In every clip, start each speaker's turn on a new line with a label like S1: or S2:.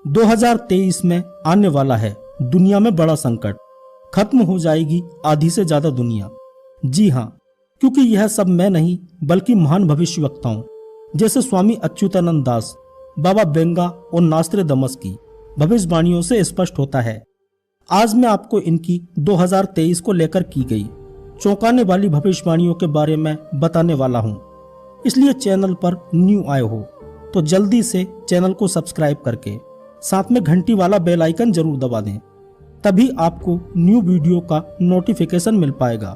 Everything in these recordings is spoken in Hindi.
S1: 2023 में आने वाला है दुनिया में बड़ा संकट। खत्म हो जाएगी आधी से ज्यादा दुनिया। जी हाँ, क्योंकि यह सब मैं नहीं बल्कि महान भविष्यवक्ताओं जैसे स्वामी अच्युतानंद दास, बाबा बेंगा और नास्ट्रेदमस की भविष्यवाणियों से स्पष्ट होता है। आज मैं आपको इनकी 2023 को लेकर की गई चौंकाने वाली भविष्यवाणियों के बारे में बताने वाला हूँ। इसलिए चैनल पर न्यू आए हो तो जल्दी से चैनल को सब्सक्राइब करके साथ में घंटी वाला बेल आइकन जरूर दबा दें, तभी आपको न्यू वीडियो का नोटिफिकेशन मिल पाएगा।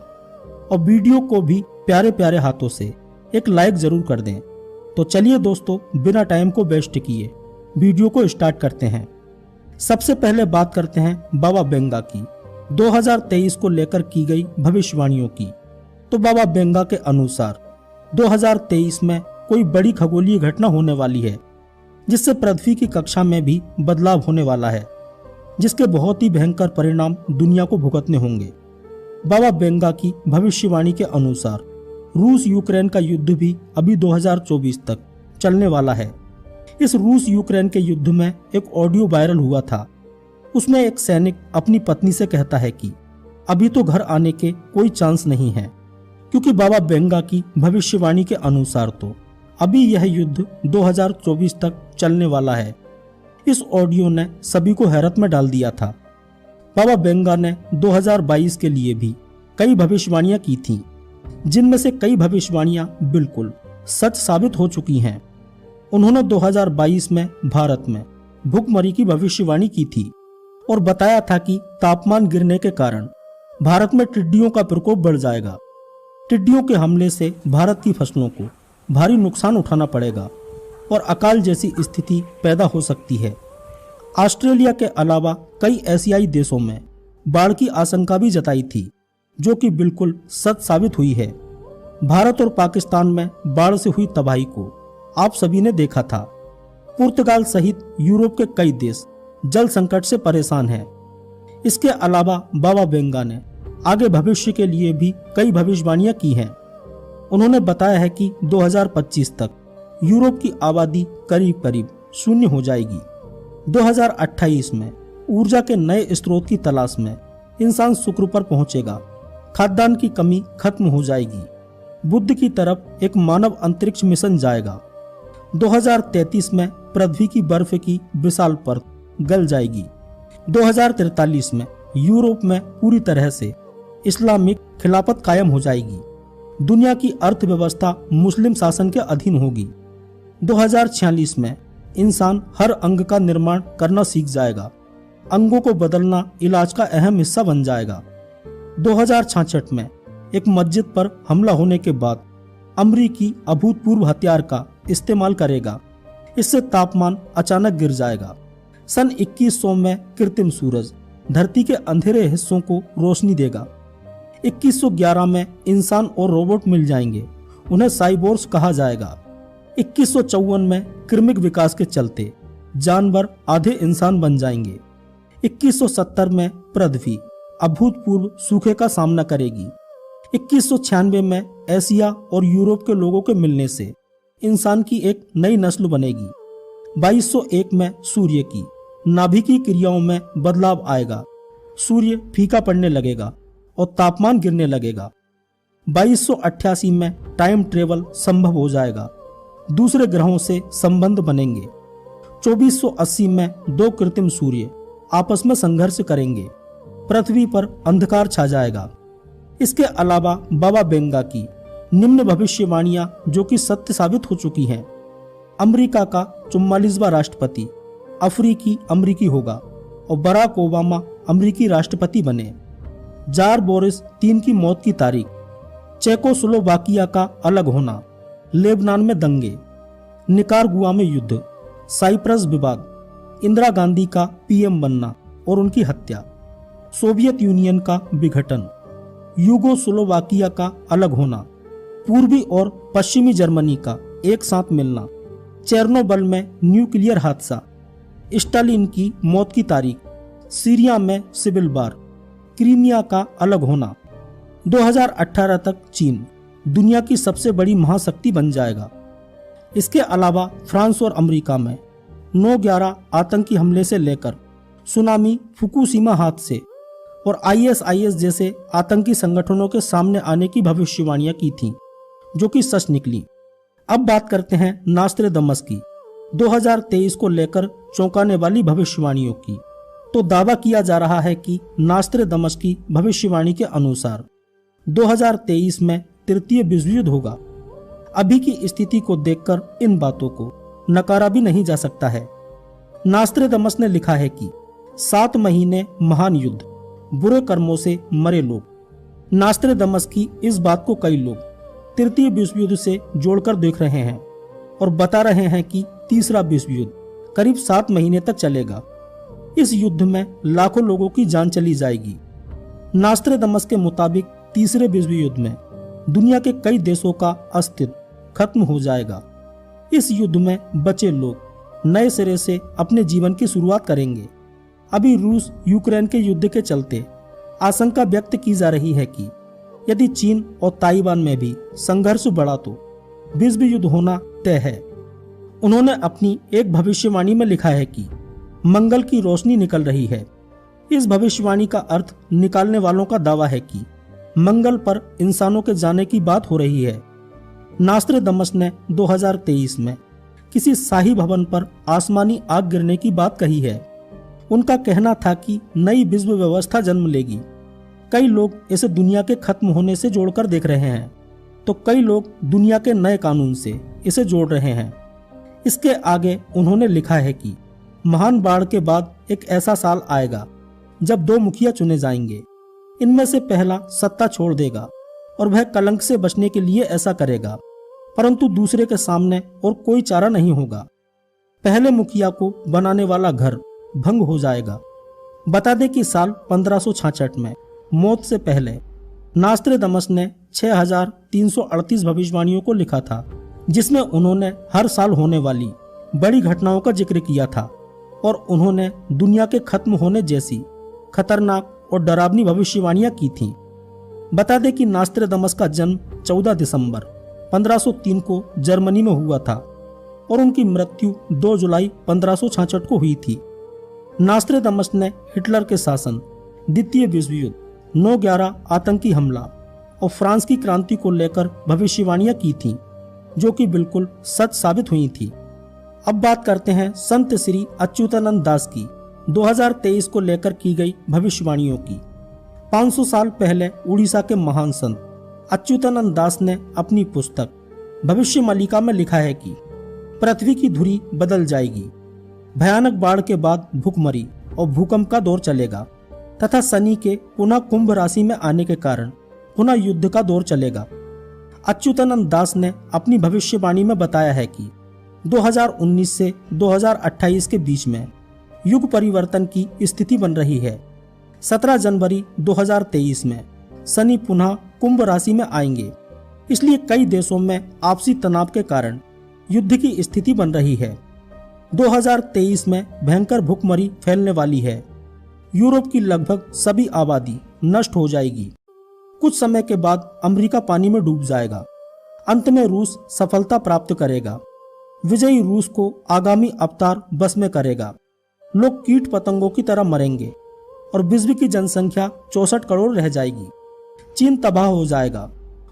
S1: और वीडियो को भी प्यारे प्यारे हाथों से एक लाइक जरूर कर दें। तो चलिए दोस्तों, बिना टाइम को वेस्ट किए वीडियो को स्टार्ट करते हैं। सबसे पहले बात करते हैं बाबा बेंगा की 2023 को लेकर की गई भविष्यवाणियों की। तो बाबा बेंगा के अनुसार 2023 में कोई बड़ी खगोलीय घटना होने वाली है, जिससे पृथ्वी की कक्षा में भी बदलाव होने वाला है, जिसके बहुत ही भयंकर परिणाम दुनिया को भुगतने होंगे। बाबा बेंगा की भविष्यवाणी के अनुसार रूस यूक्रेन का युद्ध भी अभी 2024 तक चलने वाला है। इस रूस यूक्रेन के युद्ध में एक ऑडियो वायरल हुआ था। उसमें एक सैनिक अपनी पत्नी से कहता है कि अभी तो घर आने के कोई चांस नहीं है, क्योंकि बाबा बेंगा की भविष्यवाणी के अनुसार तो अभी यह युद्ध 2024 तक चलने वाला है। इस ऑडियो ने सभी को हैरत में डाल दिया था। बाबा बेंगा ने 2022 के लिए भी कई भविष्यवाणियां की थीं, जिनमें से कई भविष्यवाणियां बिल्कुल सच साबित हो चुकी हैं। उन्होंने 2022 में भारत में भूखमरी की भविष्यवाणी की थी और बताया था कि तापमान गिरने के कारण भारत में टिड्डियों का प्रकोप बढ़ जाएगा। टिड्डियों के हमले से भारत की फसलों को भारी नुकसान उठाना पड़ेगा और अकाल जैसी स्थिति पैदा हो सकती है। ऑस्ट्रेलिया के अलावा कई एशियाई देशों में बाढ़ की आशंका भी जताई थी, जो कि बिल्कुल सच साबित हुई है। भारत और पाकिस्तान में बाढ़ से हुई तबाही को आप सभी ने देखा था। पुर्तगाल सहित यूरोप के कई देश जल संकट से परेशान हैं। इसके अलावा बाबा बेंगा ने आगे भविष्य के लिए भी कई भविष्यवाणियां की हैं। उन्होंने बताया है कि 2025 तक यूरोप की आबादी करीब करीब शून्य हो जाएगी। 2028 में ऊर्जा के नए स्रोत की तलाश में इंसान शुक्र पर पहुंचेगा। खाद्यान्न की कमी खत्म हो जाएगी। बुध की तरफ एक मानव अंतरिक्ष मिशन जाएगा। 2033 में पृथ्वी की बर्फ की विशाल परत गल जाएगी। 2043 में यूरोप में पूरी तरह से इस्लामिक खिलाफत कायम हो जाएगी। दुनिया की अर्थव्यवस्था मुस्लिम शासन के अधीन होगी। 2046 में इंसान हर अंग का निर्माण करना सीख जाएगा। अंगों को बदलना इलाज का अहम हिस्सा बन जाएगा। 2066 में एक मस्जिद पर हमला होने के बाद अमरीकी अभूतपूर्व हथियार का इस्तेमाल करेगा। इससे तापमान अचानक गिर जाएगा। सन 2100 में कृत्रिम सूरज धरती के अंधेरे हिस्सों को रोशनी देगा। 2111 में इंसान और रोबोट मिल जाएंगे। उन्हें साइबोर्स कहा जाएगा। 2154 में कृमिक विकास के चलते जानवर आधे इंसान बन जाएंगे। 2170 में पृथ्वी अभूतपूर्व सूखे का सामना करेगी। 2196 में एशिया और यूरोप के लोगों के मिलने से इंसान की एक नई नस्ल बनेगी। 2201 में सूर्य की नाभिकीय क्रियाओं में बदलाव आएगा। सूर्य फीका पड़ने लगेगा और तापमान गिरने लगेगा। 2288 में टाइम ट्रेवल संभव हो जाएगा। दूसरे ग्रहों से संबंध बनेंगे। 2480 में दो कृत्रिम सूर्य आपस में संघर्ष करेंगे। पृथ्वी पर अंधकार छा जाएगा। इसके अलावा बाबा बेंगा की निम्न भविष्यवाणियां जो कि सत्य साबित हो चुकी हैं। अमेरिका का 44वां राष्ट्रपति अफ्रीकी अमरीकी होगा और बराक ओबामा अमरीकी राष्ट्रपति बने। जार बोरिस 3 की मौत की तारीख। चेकोस्लोवाकिया का अलग होना। लेबनान में दंगे। निकारागुआ में युद्ध। साइप्रस विवाद। इंदिरा गांधी का पीएम बनना और उनकी हत्या। सोवियत यूनियन का विघटन। यूगोस्लोवाकिया का अलग होना। पूर्वी और पश्चिमी जर्मनी का एक साथ मिलना। चेर्नोबिल में न्यूक्लियर हादसा। स्टालिन की मौत की तारीख। सीरिया में सिविल वार। क्रीमिया का अलग होना। 2018 तक चीन दुनिया की सबसे बड़ी महाशक्ति बन जाएगा। इसके अलावा फ्रांस और अमेरिका में 9/11 आतंकी हमले से लेकर सुनामी, फुकुशिमा हादसे और ISIS जैसे आतंकी संगठनों के सामने आने की भविष्यवाणियां की थीं, जो कि सच निकली। अब बात करते हैं नास्ट्रेदमस की 2023 को लेकर चौंकाने वाली भविष्यवाणियों की। तो दावा किया जा रहा है कि नास्ट्रेदमस की भविष्यवाणी के अनुसार 2023 में तृतीय विश्व युद्ध होगा। अभी की स्थिति को देखकर इन बातों को नकारा भी नहीं जा सकता है। नास्ट्रेदमस ने लिखा है कि 7 महीने महान युद्ध, बुरे कर्मों से मरे लोग। नास्ट्रेदमस की इस बात को कई लोग तृतीय विश्व युद्ध से जोड़कर देख रहे हैं और बता रहे हैं कि तीसरा विश्व युद्ध करीब 7 महीने तक चलेगा। इस युद्ध में लाखों लोगों की जान चली जाएगी। नास्ट्रेदमस के मुताबिक तीसरे विश्व युद्ध में दुनिया के कई देशों का अस्तित्व खत्म हो जाएगा। इस युद्ध में बचे लोग नए सिरे से अपने जीवन की शुरुआत करेंगे। अभी रूस यूक्रेन के युद्ध के चलते आशंका व्यक्त की जा रही है कि यदि चीन और ताइवान में भी संघर्ष बढ़ा तो विश्व युद्ध होना तय है। उन्होंने अपनी एक भविष्यवाणी में लिखा है कि मंगल की रोशनी निकल रही है। इस भविष्यवाणी का अर्थ निकालने वालों का दावा है कि मंगल पर इंसानों के जाने की बात हो रही है। नास्ट्रेदमस ने 2023 में किसी शाही भवन पर आसमानी आग गिरने की बात कही है। उनका कहना था कि नई विश्व व्यवस्था जन्म लेगी। कई लोग इसे दुनिया के खत्म होने से जोड़कर देख रहे हैं, तो कई लोग दुनिया के नए कानून से इसे जोड़ रहे हैं। इसके आगे उन्होंने लिखा है कि महान बाढ़ के बाद एक ऐसा साल आएगा जब 2 मुखिया चुने जाएंगे। इनमें से पहला सत्ता छोड़ देगा और वह कलंक से बचने के लिए ऐसा करेगा, परंतु दूसरे के सामने और कोई चारा नहीं होगा। पहले मुखिया को बनाने वाला घर भंग हो जाएगा। बता दें कि साल 1566 में मौत से पहले नास्ट्रेदमस ने 6338 भविष्यवाणियों को लिखा था, जिसमें उन्होंने हर साल होने वाली बड़ी घटनाओं का जिक्र किया था और उन्होंने दुनिया के खत्म होने जैसी खतरनाक और डरावनी भविष्यवाणियां की थीं। बता दें कि नास्ट्रेदमस का जन्म 14 दिसंबर 1503 को जर्मनी में हुआ था और उनकी मृत्यु 2 जुलाई 1566 को हुई थी। नास्ट्रेदमस ने हिटलर के शासन, द्वितीय विश्व युद्ध, 9/11 आतंकी हमला और फ्रांस की क्रांति को लेकर भविष्यवाणियां की थीं, जो कि बिल्कुल सच साबित हुई थी। अब बात करते हैं संत श्री अच्युतानंद दास की 2023 को लेकर की गई भविष्यवाणियों की। 500 साल पहले उड़ीसा के महान संत अच्युतानंद दास ने अपनी पुस्तक भविष्य मालिका में लिखा है कि पृथ्वी की धुरी बदल जाएगी, भयानक बाढ़ के बाद भूखमरी और भूकंप का दौर चलेगा तथा शनि के पुनः कुंभ राशि में आने के कारण पुनः युद्ध का दौर चलेगा। अच्युतानंद दास ने अपनी भविष्यवाणी में बताया है कि 2019 से 2028 के बीच में युग परिवर्तन की स्थिति बन रही है। 17 जनवरी 2023 में शनि पुनः कुंभ राशि में आएंगे, इसलिए कई देशों में आपसी तनाव के कारण युद्ध की स्थिति बन रही है। 2023 में भयंकर भूखमरी फैलने वाली है। यूरोप की लगभग सभी आबादी नष्ट हो जाएगी। कुछ समय के बाद अमेरिका पानी में डूब जाएगा। अंत में रूस सफलता प्राप्त करेगा। विजयी रूस को आगामी अवतार बस में करेगा। लोग कीट पतंगों की तरह मरेंगे और विश्व की जनसंख्या 64 करोड़ रह जाएगी। चीन तबाह हो जाएगा।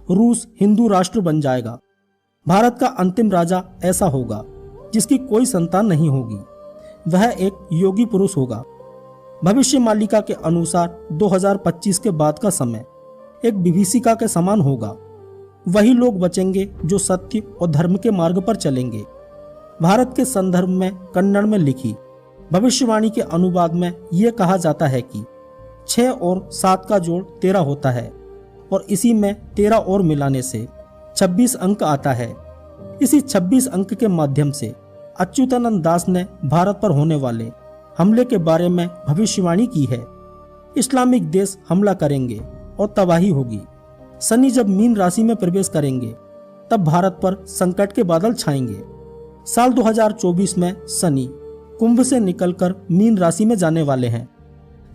S1: रूस हिंदू राष्ट्र बन जाएगा। भारत का अंतिम राजा ऐसा होगा जिसकी कोई संतान नहीं होगी। वह एक योगी पुरुष होगा। भविष्य मालिका के अनुसार 2025 के बाद का समय एक विभीषिका के समान होगा। वही लोग बचेंगे जो सत्य और धर्म के मार्ग पर चलेंगे। भारत के संदर्भ में कन्नड़ में लिखी भविष्यवाणी के अनुवाद में यह कहा जाता है कि 6 और 7 का जोड़ 13 होता है और इसी में 13 और मिलाने से 26 अंक आता है। इसी 26 अंक के माध्यम से अच्युतानंद दास ने भारत पर होने वाले हमले के बारे में भविष्यवाणी की है। इस्लामिक देश हमला करेंगे और तबाही होगी। शनि जब मीन राशि में प्रवेश करेंगे तब भारत पर संकट के बादल छाएंगे। साल 2024 में शनि कुंभ से निकलकर मीन राशि में जाने वाले हैं।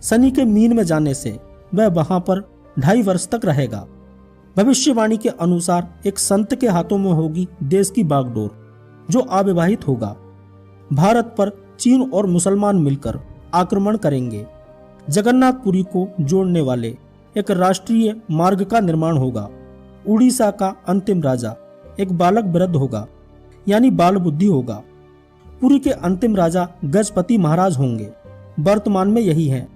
S1: शनि के मीन में जाने से वह वहां पर 2.5 वर्ष तक रहेगा। भविष्यवाणी के अनुसार एक संत के हाथों में होगी देश की बागडोर, जो अविवाहित होगा। भारत पर चीन और मुसलमान मिलकर आक्रमण करेंगे। जगन्नाथपुरी को जोड़ने वाले एक राष्ट्रीय मार्ग का निर्माण होगा। उड़ीसा का अंतिम राजा एक बालक वृद्ध होगा, यानी बाल बुद्धि होगा। पुरी के अंतिम राजा गजपति महाराज होंगे। वर्तमान में यही है।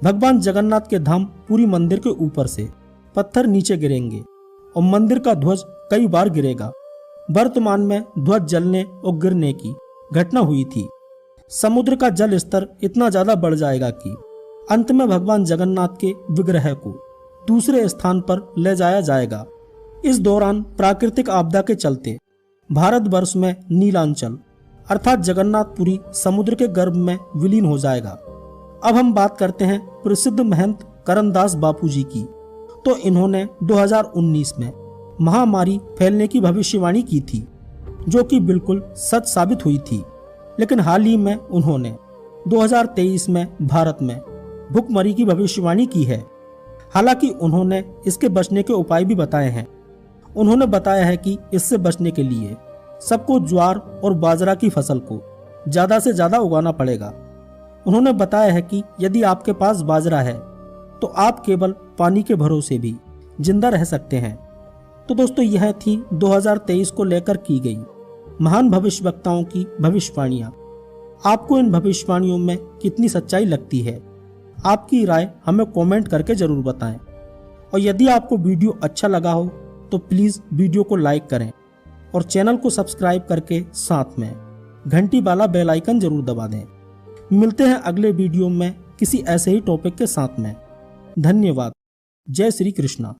S1: भगवान जगन्नाथ के धाम पुरी मंदिर के ऊपर से पत्थर नीचे गिरेंगे और मंदिर का ध्वज कई बार गिरेगा। वर्तमान में ध्वज जलने और गिरने की घटना हुई थी। समुद्र का जल स्तर इतना ज्यादा बढ़ जाएगा कि अंत में भगवान जगन्नाथ के विग्रह को दूसरे स्थान पर ले जाया जाएगा। इस दौरान प्राकृतिक आपदा के चलते भारतवर्ष में नीलांचल अर्थात जगन्नाथपुरी समुद्र के गर्भ में विलीन हो जाएगा। अब हम बात करते हैं प्रसिद्ध महंत करमदास बापू जी की। तो इन्होंने 2019 में महामारी फैलने की भविष्यवाणी की थी, जो कि बिल्कुल सच साबित हुई थी। लेकिन हाल ही में उन्होंने 2023 में भारत में भुखमरी की भविष्यवाणी की है। हालांकि उन्होंने इसके बचने के उपाय भी बताए हैं। उन्होंने बताया है कि इससे बचने के लिए सबको ज्वार और बाजरा की फसल को ज्यादा से ज्यादा उगाना पड़ेगा। उन्होंने बताया है कि यदि आपके पास बाजरा है तो आप केवल पानी के भरोसे भी जिंदा रह सकते हैं। तो दोस्तों, यह थी 2023 को लेकर की गई महान भविष्यवक्ताओं की भविष्यवाणियां। आपको इन भविष्यवाणियों में कितनी सच्चाई लगती है? आपकी राय हमें कमेंट करके जरूर बताएं। और यदि आपको वीडियो अच्छा लगा हो तो प्लीज वीडियो को लाइक करें और चैनल को सब्सक्राइब करके साथ में घंटी वाला बेल आइकन जरूर दबा दें। मिलते हैं अगले वीडियो में किसी ऐसे ही टॉपिक के साथ में। धन्यवाद। जय श्री कृष्णा।